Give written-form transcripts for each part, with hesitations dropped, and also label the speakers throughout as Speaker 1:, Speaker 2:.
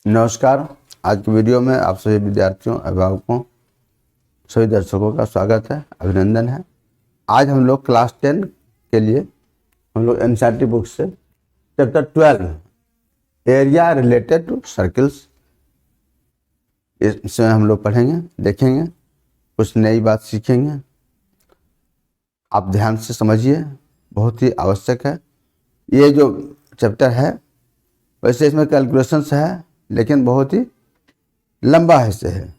Speaker 1: नमस्कार। आज की वीडियो में आप सभी विद्यार्थियों, अभिभावकों, सभी दर्शकों का स्वागत है, अभिनंदन है। आज हम लोग क्लास 10 के लिए हम लोग एनसीईआरटी बुक से chapter 12 area related to circles इसमें हम लोग पढ़ेंगे, देखेंगे, कुछ नई बात सीखेंगे। आप ध्यान से समझिए, बहुत ही आवश्यक है। ये जो चैप्टर है वैसे इसमें कैलकुलेशंस है, लेकिन बहुत ही लंबा हिस्से है।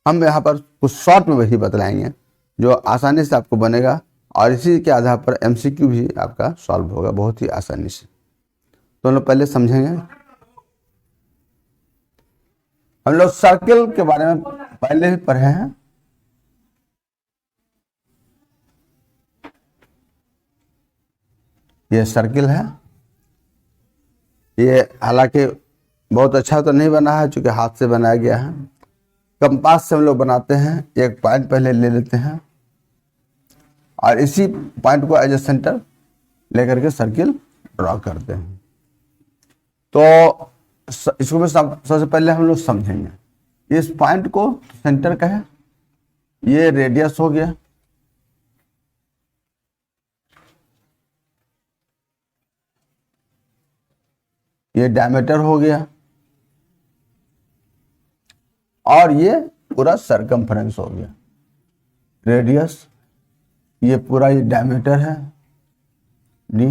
Speaker 1: हम यहाँ पर कुछ शॉर्ट में वही बतलाएंगे जो आसानी से आपको बनेगा, और इसी के आधार पर एमसीक्यू भी आपका सॉल्व होगा बहुत ही आसानी से। तो हम लोग पहले समझेंगे। हम लोग सर्किल के बारे में पहले ही पढ़े हैं। ये सर्किल है। ये हालांकि बहुत अच्छा तो नहीं बना है, चूंकि हाथ से बनाया गया है। कंपास से हम लोग बनाते हैं। एक पॉइंट पहले ले लेते हैं और इसी पॉइंट को एज ए सेंटर लेकर के सर्किल ड्रॉ करते हैं। तो इसको सबसे पहले हम लोग समझेंगे। इस पॉइंट को सेंटर कहें, ये रेडियस हो गया, ये डायमीटर हो गया, और ये पूरा सरकमफ्रेंस हो गया। रेडियस, ये पूरा ये डायमीटर है डी,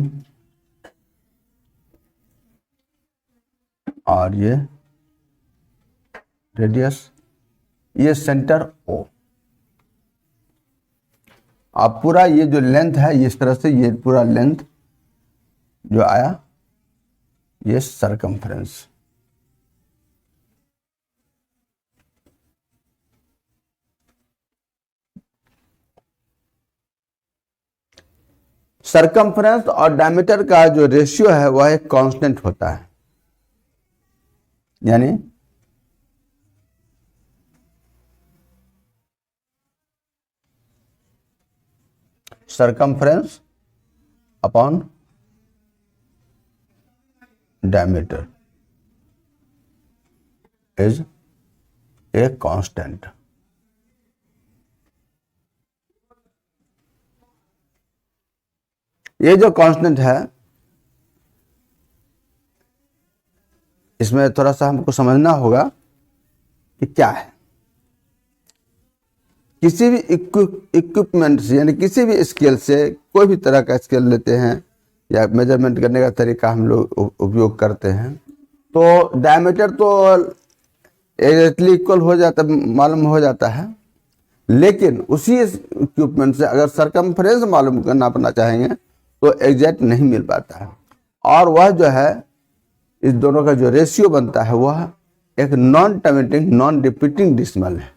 Speaker 1: और ये रेडियस, ये सेंटर ओ। अब पूरा ये जो लेंथ है, इस तरह से ये पूरा लेंथ जो आया, ये सरकमफ्रेंस। सरकमफ्रेंस और डायमीटर का जो रेशियो है वह एक कांस्टेंट होता है, यानी circumference upon diameter is a constant. ये जो कांस्टेंट है, इसमें थोड़ा सा हमको समझना होगा कि क्या है। किसी भी इक्विपमेंट से, यानी किसी भी स्केल से, कोई भी तरह का स्केल लेते हैं या मेजरमेंट करने का तरीका हम लोग उपयोग करते हैं, तो डायमीटर तो एग्जैक्टली इक्वल हो जाता, मालूम हो जाता है। लेकिन उसी इक्विपमेंट से अगर सरकमफ्रेंस मालूम करना चाहेंगे तो एग्जैक्ट नहीं मिल पाता है। और वह जो है, इस दोनों का जो रेशियो बनता है वह एक non terminating, non repeating decimal है।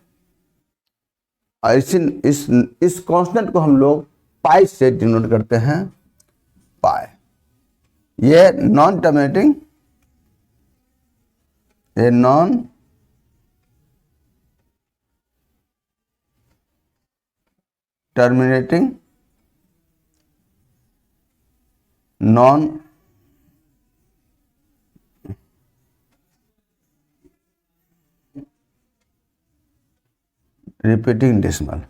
Speaker 1: और इस कांस्टेंट को हम लोग पाई से डिनोट करते हैं। पाई, ये नॉन टर्मिनेटिंग, ये non terminating, non repeating decimal.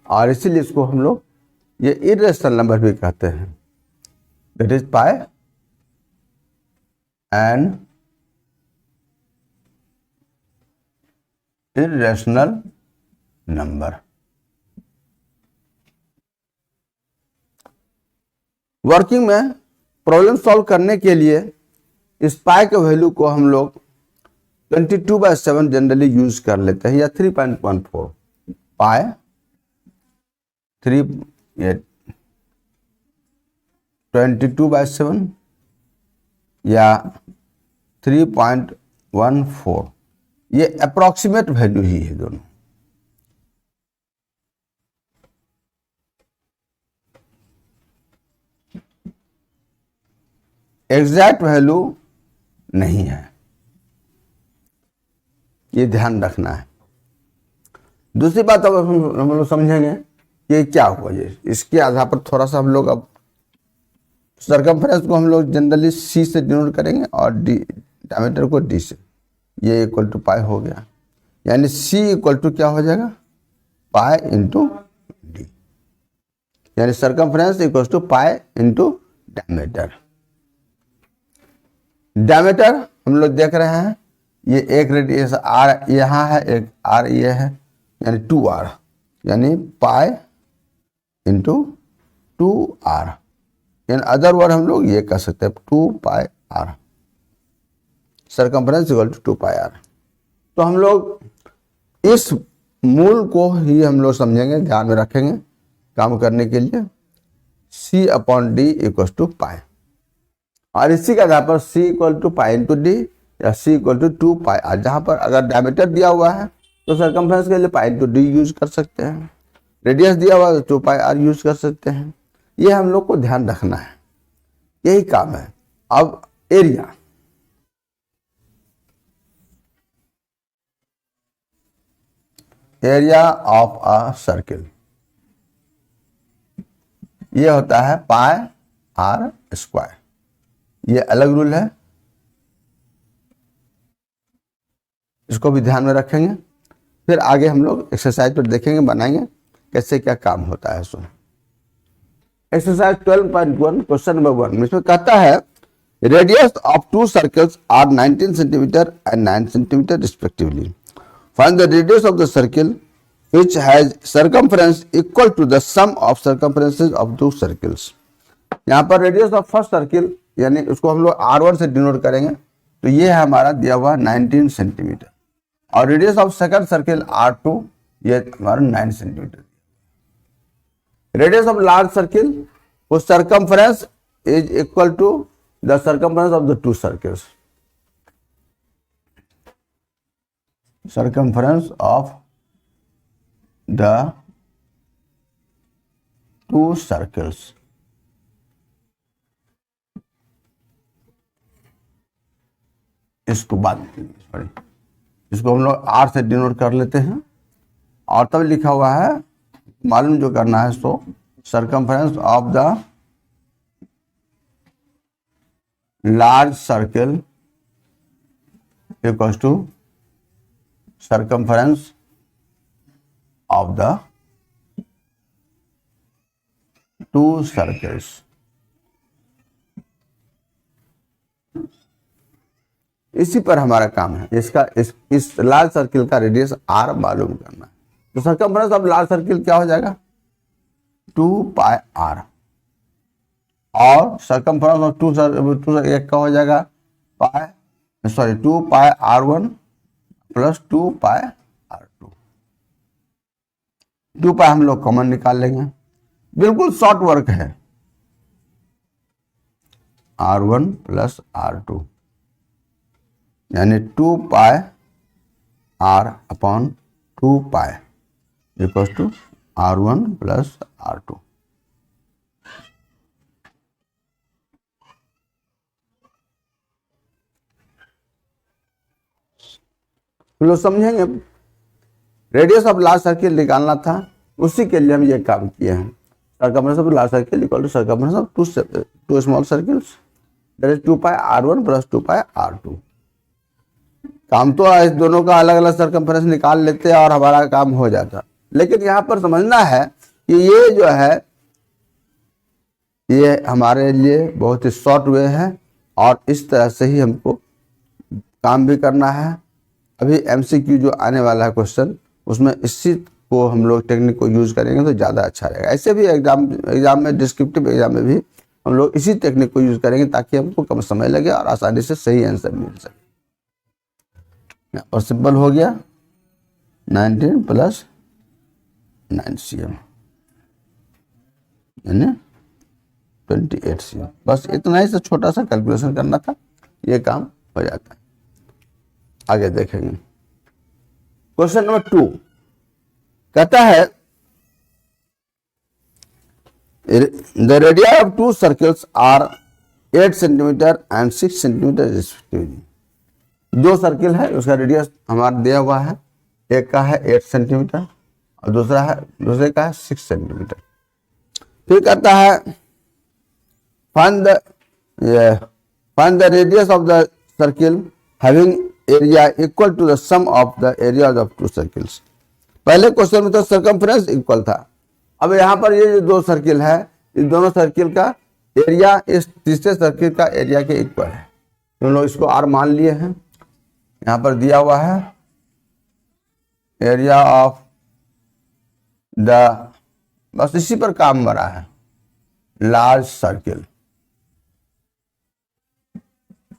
Speaker 1: और इसीलिए इसको हम लोग ये इरेशनल नंबर भी कहते हैं। That is pi and irrational number. Working में प्रॉब्लम सॉल्व करने के लिए इस पाई के वैल्यू को हम लोग 22/7 जनरली यूज कर लेते हैं, या 3.14 पाई 22/7 या 3.14, ये अप्रोक्सीमेट वैल्यू ही है दोनों। एग्जैक्ट वैल्यू नहीं है, ये ध्यान रखना है। दूसरी बात अब हम लोग समझेंगे कि क्या हुआ ये, इसके आधार पर थोड़ा सा हम लोग अब सर्कमफ्रेंस को हम लोग जनरली सी से डिनोट करेंगे और डी डायमीटर को डी से। ये इक्वल टू पाई हो गया, यानी सी इक्वल टू क्या हो जाएगा, पाई इंटू डी, यानी circumference equal to pi into diameter. Diameter हम लोग देख रहे हैं, ये एक रेडियस आर यहाँ है, एक आर ये है, यानी 2r, यानी पाई इंटू 2r, यानी अदर वर्ड हम लोग ये कह सकते हैं 2 pi r, circumference equal to 2 pi r। तो हम लोग इस मूल को ही हम लोग समझेंगे, ध्यान में रखेंगे काम करने के लिए, c upon D equal to pi, और इसी के आधार पर c equal to pi into D या c equal to 2 pi r। जहां पर अगर डायमीटर दिया हुआ है तो सर्कमफ्रेंस के लिए पाई इंटू डी यूज कर सकते हैं, रेडियस दिया हुआ है तो 2 पाई r यूज कर सकते हैं। ये हम लोग को ध्यान रखना है, यही काम है। अब area, area of a circle, ये होता है पाई r स्क्वायर, ये अलग रूल है, इसको भी ध्यान में रखेंगे। फिर आगे हम लोग एक्सरसाइज पर देखेंगे, बनाएंगे कैसे क्या काम होता है। सो एक्सरसाइज 12.1 क्वेश्चन नंबर 1 इसमें कहता है radius of 2 circles are 19 centimetre and 9 centimetre respectively, find the radius of the circle which has circumference equal to the sum of circumferences of 2 circles। यहाँ पर रेडियस ऑफ फर्स्ट सर्किल यानी उसको हम लोग R1 से डिनोट करेंगे, तो ये है हमारा दिया हुआ 19 सेंटीमीटर, और radius of second circle R2 ये हमारा 9 centimetre. Radius of large circle वो circumference is equal to the circumference of the 2 circles, circumference of the 2 circles। इसको इसको हम लोग R से डिनोट कर लेते हैं, और तब लिखा हुआ है मालूम जो करना है, so circumference of the large circle equals to circumference of the 2 circles। इसी पर हमारा काम है, इसका इस लार्ज सर्किल का रेडियस r मालूम करना है। तो सर्कमफ्रेंस ऑफ लार्ज सर्किल क्या हो जाएगा, 2 पाई r, और सर्कमफ्रेंस ऑफ 2 एक का हो जाएगा पाई 2 pi r1 plus 2 pi r2। 2 पाई हम लोग कॉमन निकाल लेंगे, बिल्कुल शॉर्ट वर्क है, R1 प्लस R2 यानी 2 pi R upon 2 pi equal to R1 plus R2। लोग समझेंगे, रेडियस ऑफ लार्ज सर्किल निकालना था, उसी के लिए हम ये काम किए हैं। Circumference of large circle equal to circumference of 2 small circles, that is 2 pi R1 plus 2 pi R2। काम तो इस दोनों का अलग अलग सर्कमफ्रेंस निकाल लेते और हमारा काम हो जाता, लेकिन यहाँ पर समझना है कि ये जो है ये हमारे लिए बहुत ही शॉर्ट वे है, और इस तरह से ही हमको काम भी करना है। अभी MCQ जो आने वाला है क्वेश्चन, उसमें इसी को हम लोग टेक्निक को यूज करेंगे तो ज़्यादा अच्छा रहेगा। ऐसे भी एग्जाम में, डिस्क्रिप्टिव एग्जाम में भी हम लोग इसी टेक्निक को यूज करेंगे ताकि हमको कम समय लगे और आसानी से सही आंसर मिल सके। और सिंपल हो गया 19 प्लस 9 cm यानी 28 cm। बस इतना ही से छोटा सा कैलकुलेशन करना था, ये काम हो जाता है। आगे देखेंगे क्वेश्चन नंबर 2 कहता है the radius of 2 circles are 8 centimetre and 6 centimetre respectively. 2 circle है, उसका रेडियस हमारा दिया हुआ है, एक का है 8 सेंटीमीटर और दूसरे का है 6 सेंटीमीटर। फिर कहता है find the radius of the circle having area equal to the sum of the areas of two circles. पहले क्वेश्चन में तो सर्कमफ्रेंस इक्वल था, अब यहाँ पर ये जो दो सर्किल है, इस दोनों सर्किल का एरिया इस तीसरे सर्किल का एरिया के इक्वल है। हम लोग इसको आर मान लिए हैं, यहाँ पर दिया हुआ है एरिया ऑफ द, बस इसी पर काम हो रहा है, large circle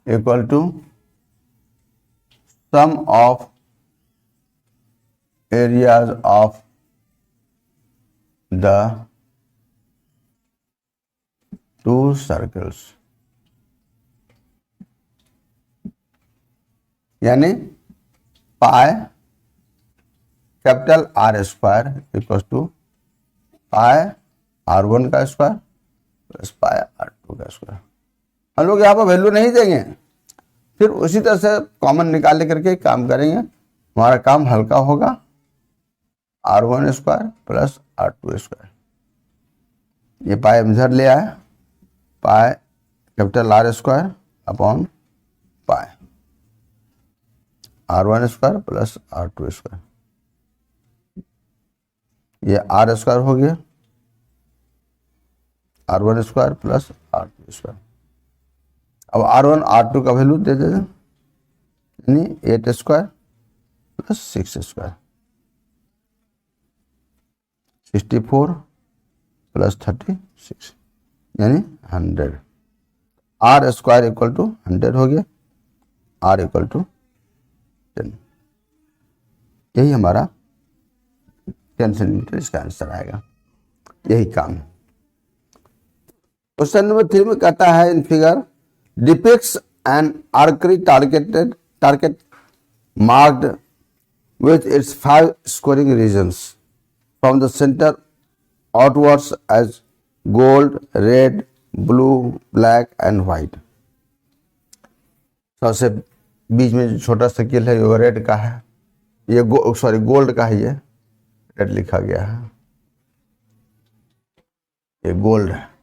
Speaker 1: equal to sum of areas of the two circles, यानी pi capital R square equal to pi R1 का स्क्वायर प्लस पाई R2 का स्क्वायर। हम लोग यहाँ पर वैल्यू नहीं देंगे, फिर उसी तरह से कॉमन निकाल करके काम करेंगे, हमारा काम हल्का होगा। R1 square plus R2 square, ये पाई हम इधर ले आए, pi capital R square upon पाई R1 square plus R2 square, ये R स्क्वायर हो गया, R1 square plus R2 square. अब R1 R2 का वैल्यू दे देते, यानी 8 स्क्वायर प्लस 6 स्क्वायर, 64 प्लस 36 यानी 100। R स्क्वायर इक्वल टू 100 हो गया, R इक्वल टू 10। यही हमारा 10 सेंटीमीटर इसका आंसर आएगा, यही काम है। क्वेश्चन नंबर 3 में कहता है in figure depicts an archery target marked with its 5 scoring regions from the center outwards as gold, red, blue, black and white। सबसे बीच में जो छोटा सर्किल है ये रेड का है, ये गोल्ड का है, ये रेड लिखा गया है, ये गोल्ड है।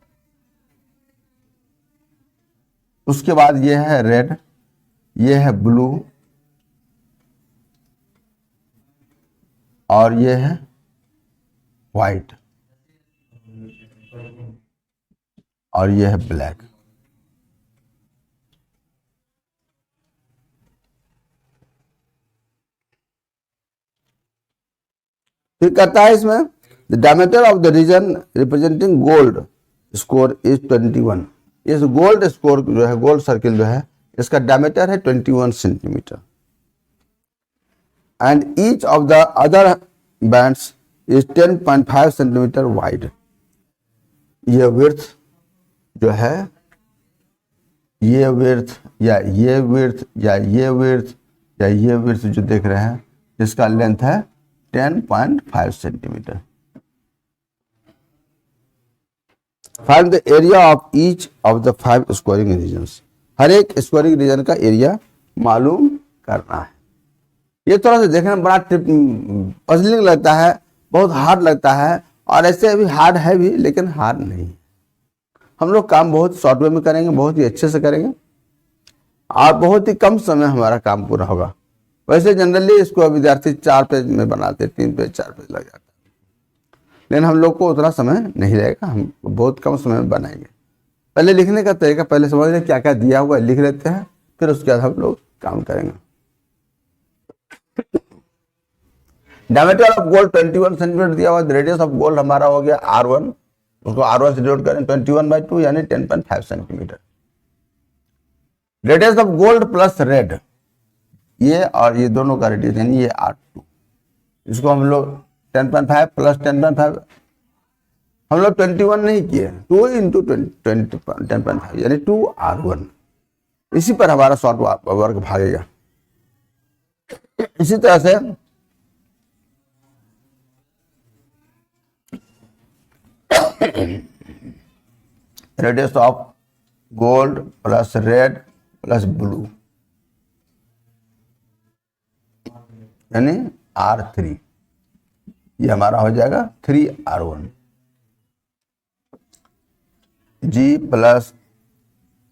Speaker 1: उसके बाद ये है रेड, ये है ब्लू और ये है व्हाइट और ये है ब्लैक। फिर कहता है इसमें the diameter of the region representing gold score is 21। इस गोल्ड स्कोर जो है, गोल्ड सर्किल जो है, इसका डायमीटर है 21 centimetre and each of the other bands is 10.5 centimetre wide. ये विड्थ जो है, ये विड्थ या ये विड्थ या ये विड्थ या ये विड्थ जो देख रहे हैं, इसका लेंथ है 10.5 centimetre. Find the area of each of the 5 scoring regions. हर एक स्कोरिंग रीजन का एरिया मालूम करना है। ये थोड़ा सा देखने में बड़ा पजलिंग लगता है, बहुत हार्ड लगता है, और ऐसे भी हार्ड है भी, लेकिन हार्ड नहीं। हम लोग काम बहुत शॉर्ट वे में करेंगे, बहुत ही अच्छे से करेंगे और बहुत ही कम समय हमारा काम पूरा होगा। वैसे जनरली इसको विद्यार्थी 4 पेज में बनाते, 3 पेज 4 पेज लग जाता है, लेकिन हम लोग को उतना समय नहीं रहेगा, हम बहुत कम समय में बनाएंगे। पहले लिखने का तरीका पहले समझ लें, क्या क्या दिया हुआ है लिख लेते हैं, फिर उसके बाद हम लोग काम करेंगे। डायमीटर ऑफ गोल्ड 21 सेंटीमीटर दिया हुआ, रेडियस ऑफ गोल्ड हमारा हो गया R1, उसको R1 से डिवाइड करें 21/2 यानी 10.5 centimetre. Radius of gold plus red, ये और ये दोनों का रेडियस यानी ये R2, इसको हम लोग 10.5 प्लस 10.5, हम लोग 21 नहीं किए, 2 इंटू 10.5 यानी 2R1। इसी पर हमारा शॉर्ट वर्क भागेगा। इसी तरह से radius of gold plus red plus blue यानी R3, ये हमारा हो जाएगा 3R1 G plus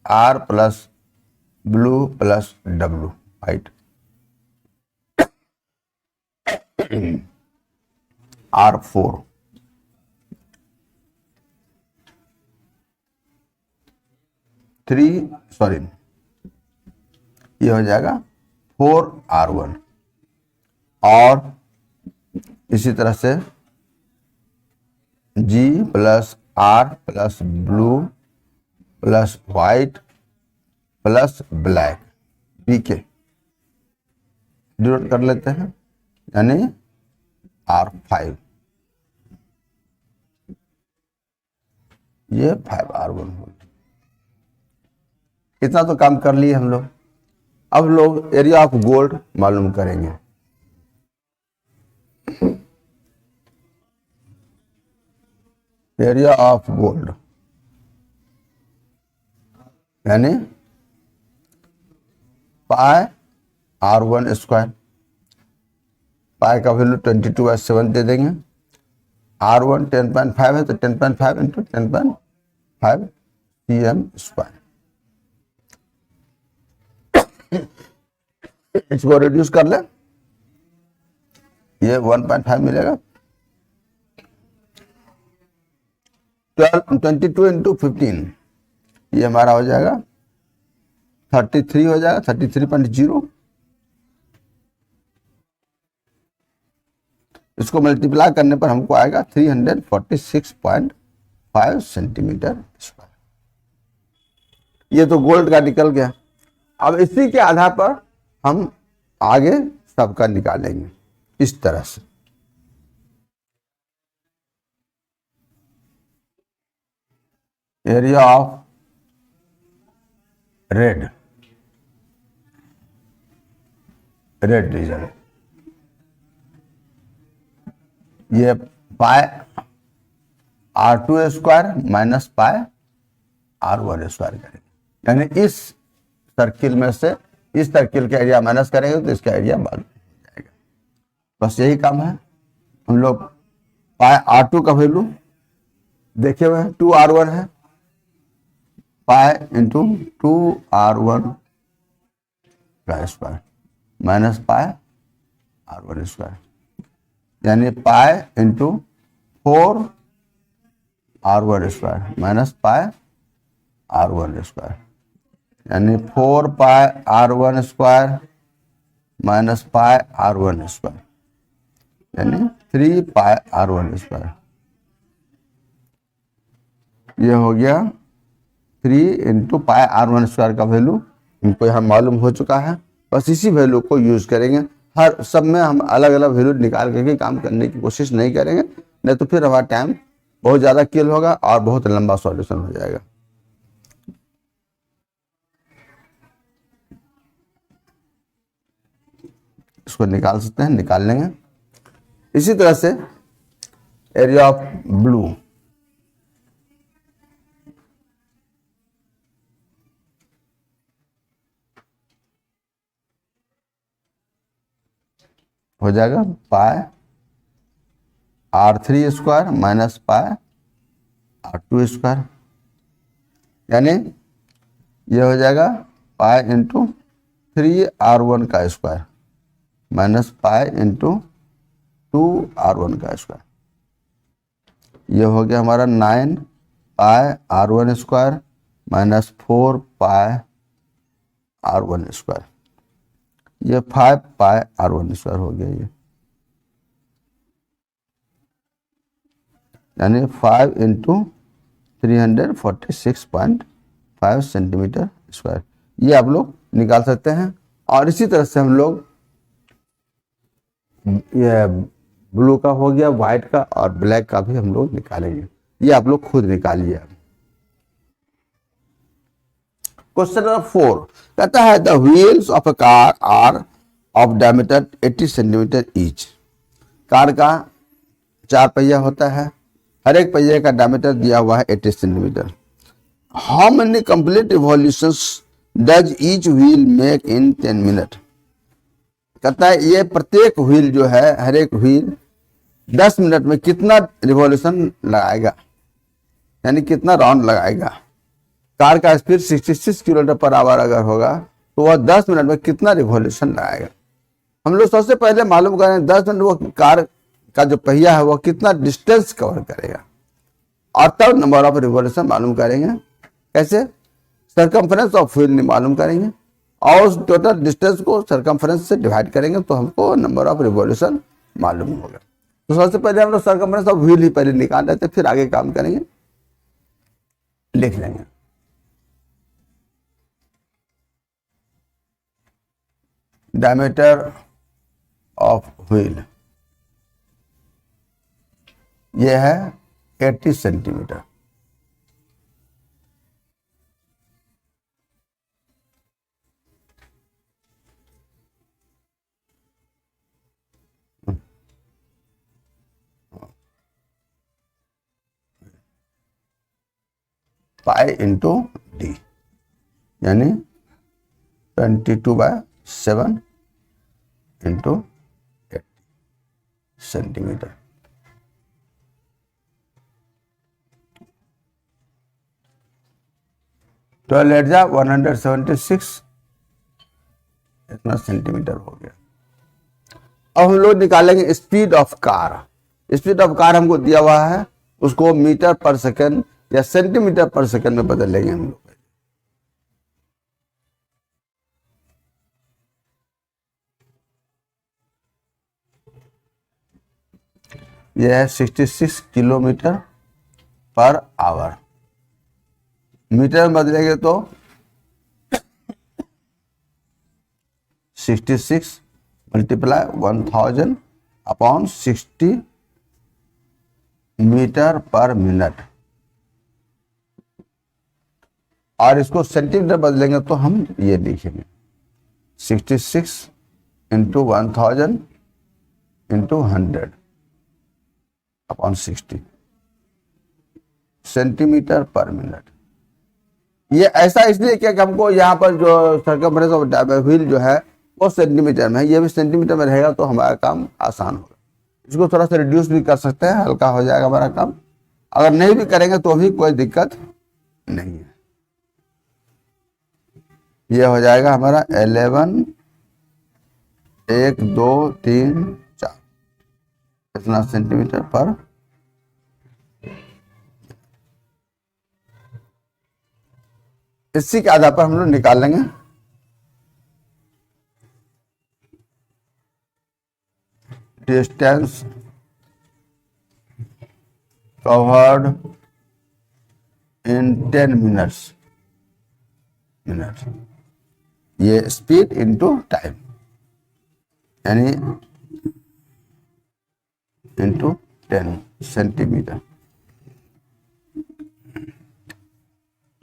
Speaker 1: R plus blue plus W white R4 ये हो जाएगा 4R1 और इसी तरह से G plus R plus blue plus white plus black BK denote कर लेते हैं, यानी R5, ये 5R1 हो गया। इतना तो काम कर लिए हम लोग। अब लोग एरिया ऑफ गोल्ड मालूम करेंगे। एरिया ऑफ गोल्ड यानी पाई R1 स्क्वायर, पाई का वैल्यू 22/7 दे देंगे। R1 10.5 है तो 10.5 इंटू 10.5 cm स्क्वायर। इसको रिड्यूस कर ले, ये 1.5 मिलेगा। 22 इंटू 15 ये हमारा हो जाएगा 33 हो जाएगा, 33.0। इसको मल्टीप्लाई करने पर हमको आएगा 346.5 सेंटीमीटर स्क्वायर। ये तो गोल्ड का निकल गया। अब इसी के आधार पर हम आगे सबका निकालेंगे इस तरह से। एरिया ऑफ रेड रीजन, ये पाई R2 square minus pi R1 square करेंगे, यानी इस सर्किल में से इस सर्किल का एरिया माइनस करेंगे तो इसका एरिया मालूम हो जाएगा। बस यही काम है। हम लोग पाई R2 का वैल्यू देखे हुए हैं, 2R1 है, पाई इंटू 2R1 का square minus pi R1 square, यानी pi into 4R1 square minus pi R1 square, यानी 4 पाई R1 square minus pi R1 square, यानी 3 पाई R1 स्क्वायर। ये हो गया 3 इंटू पाई R1 स्क्वायर का वैल्यू हमको यहाँ मालूम हो चुका है। बस इसी वैल्यू को यूज करेंगे। हर सब में हम अलग अलग वैल्यू निकाल करके काम करने की कोशिश नहीं करेंगे, नहीं तो फिर हमारा टाइम बहुत ज़्यादा किल होगा और बहुत लंबा सॉल्यूशन हो जाएगा। इसको निकाल सकते हैं, निकाल लेंगे। इसी तरह से एरिया ऑफ ब्लू, हो जाएगा पाई R3 square minus pi R2 square, यानी ये हो जाएगा पाई इंटू 3R1 का square minus pi into 2R1 का स्क्वायर। ये हो गया हमारा 9 पाई R1 स्क्वायर माइनस 4 पाई R1 स्क्वायर, ये 5 पाई R1 स्क्वायर हो गया ये, यानी 5 इंटू 346.5 सेंटीमीटर स्क्वायर। ये आप लोग निकाल सकते हैं। और इसी तरह से हम लोग ये ब्लू का हो गया, व्हाइट का और ब्लैक का भी हम लोग निकालेंगे। ये आप लोग खुद निकालिए। क्वेश्चन नंबर 4 कहता है the wheels of a car are of diameter 80 centimetre each. Car का 4 पहिया होता है, हर एक पहिए का डायमीटर दिया हुआ है 80 centimetre. How many complete revolutions does each wheel make in 10 minute. कहता है ये प्रत्येक व्हील जो है, हर एक व्हील 10 मिनट में कितना रिवॉल्यूशन लगाएगा, यानी कितना राउंड लगाएगा। कार का स्पीड 66 किलोमीटर पर आवर अगर होगा तो वह 10 मिनट में कितना रिवॉल्यूशन लगाएगा। हम लोग सबसे पहले मालूम करें 10 मिनट वो कार का जो पहिया है वह कितना डिस्टेंस कवर करेगा, और तब नंबर ऑफ रिवॉल्यूशन मालूम करेंगे। कैसे? सर्कमफ्रेंस ऑफ व्हील मालूम करेंगे और उस टोटल डिस्टेंस को सर्कमफ्रेंस से डिवाइड करेंगे तो हमको नंबर ऑफ रिवॉल्यूशन मालूम होगा। तो सबसे पहले हम लोग सर्कमफ्रेंस ऑफ व्हील ही पहले निकाल लेते, फिर आगे काम करेंगे, लिख लेंगे। डायमीटर ऑफ व्हील ये है 80 सेंटीमीटर। पाई इंटू डी यानी 22/7 इंटू 80 सेंटीमीटर। तो लेट जा 176 इतना सेंटीमीटर हो गया। अब हम लोग निकालेंगे speed of car. Speed of car हमको दिया हुआ है, उसको मीटर पर सेकंड या सेंटीमीटर पर सेकंड में बदल लेंगे हम लोग। यह है 66 किलोमीटर पर आवर। मीटर में बदलेंगे तो 66 multiply 1000 upon 60 metre per minute, और इसको सेंटीमीटर बदलेंगे तो हम ये लिखेंगे 66 into 1000 into 100 upon 60 centimetre per minute. ये ऐसा इसलिए क्या कि हमको यहाँ पर जो सर्कमफ्रेंस ऑफ व्हील जो है वो सेंटीमीटर में है, ये भी सेंटीमीटर में रहेगा तो हमारा काम आसान होगा। इसको थोड़ा सा रिड्यूस भी कर सकते हैं, हल्का हो जाएगा हमारा काम। अगर नहीं भी करेंगे तो भी कोई दिक्कत नहीं है। ये हो जाएगा हमारा 11 1 2 3 4 इतना सेंटीमीटर पर। इसी के आधार पर हम लोग निकाल लेंगे डिस्टेंस कवर्ड इन 10 मिनट्स। ये स्पीड इनटू टाइम यानी इनटू 10 सेंटीमीटर।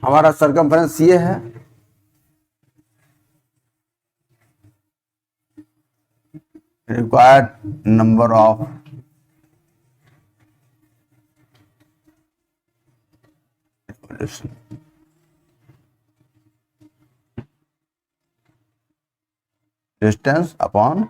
Speaker 1: हमारा सर्कमफ्रेंस ये है। Required number of revolution distance upon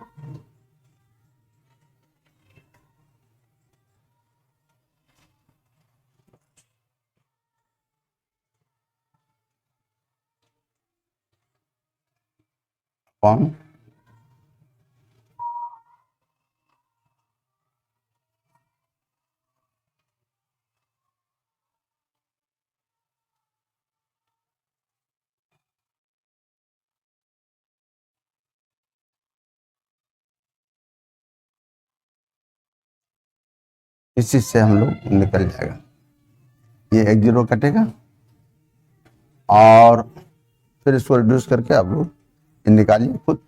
Speaker 1: upon इसी से हम लोग निकल जाएगा। ये 1 0 कटेगा और फिर इसको रिड्यूस करके आप लोग निकालिए खुद,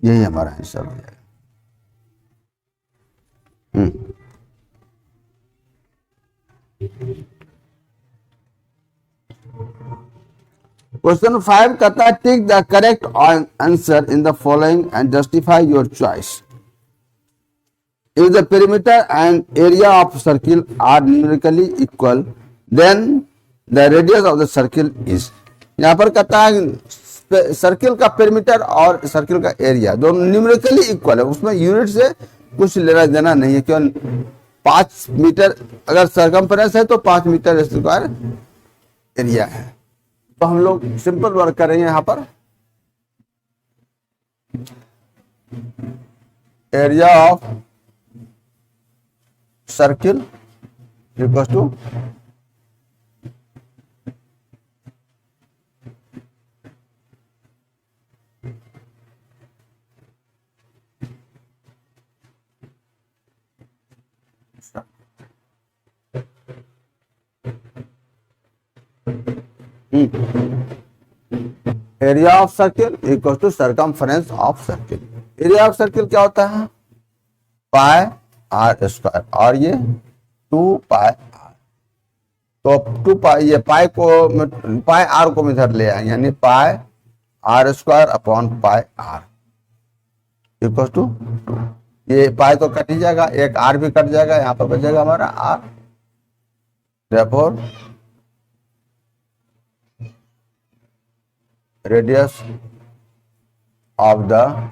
Speaker 1: यही हमारा आंसर हो जाएगा। क्वेश्चन 5 कहता है tick the correct answer in the following and justify your choice. If the perimeter and area of circle are numerically equal, then the radius of the circle is। यहाँ पर कहता है सर्किल का perimeter और circle का area दोनों numerically equal है, उसमें यूनिट से कुछ लेना देना नहीं है, क्यों 5 मीटर अगर सरकमफ्रेंस है तो 5 मीटर स्क्वायर एरिया है। तो हम लोग सिंपल वर्क करेंगे यहाँ पर, area of circle equal to area of circle equal to circumference of circle. Area of circle क्या होता है, पाई आर स्क्वायर, और ये 2 पाई आर। तो 2 पाई, ये पाई आर को इधर ले आए, यानी pi R square upon pi R equal to 2। ये पाई तो कट ही जाएगा, एक आर भी कट जाएगा, यहाँ पर बचेगा हमारा R. Therefore radius of the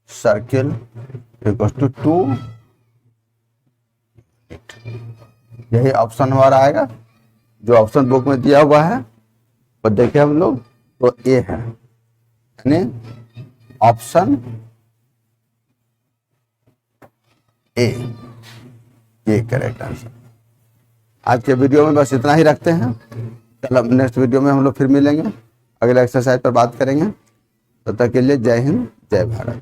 Speaker 1: circle equal to 2। यही ऑप्शन हमारा आएगा, जो ऑप्शन बुक में दिया हुआ है वो देखें हम लोग, तो ए है, यानी ऑप्शन ए, ये करेक्ट आंसर। आज के वीडियो में बस इतना ही रखते हैं। कल नेक्स्ट वीडियो में हम लोग फिर मिलेंगे, अगले एक्सरसाइज पर बात करेंगे। तब तक के लिए जय हिंद, जय भारत।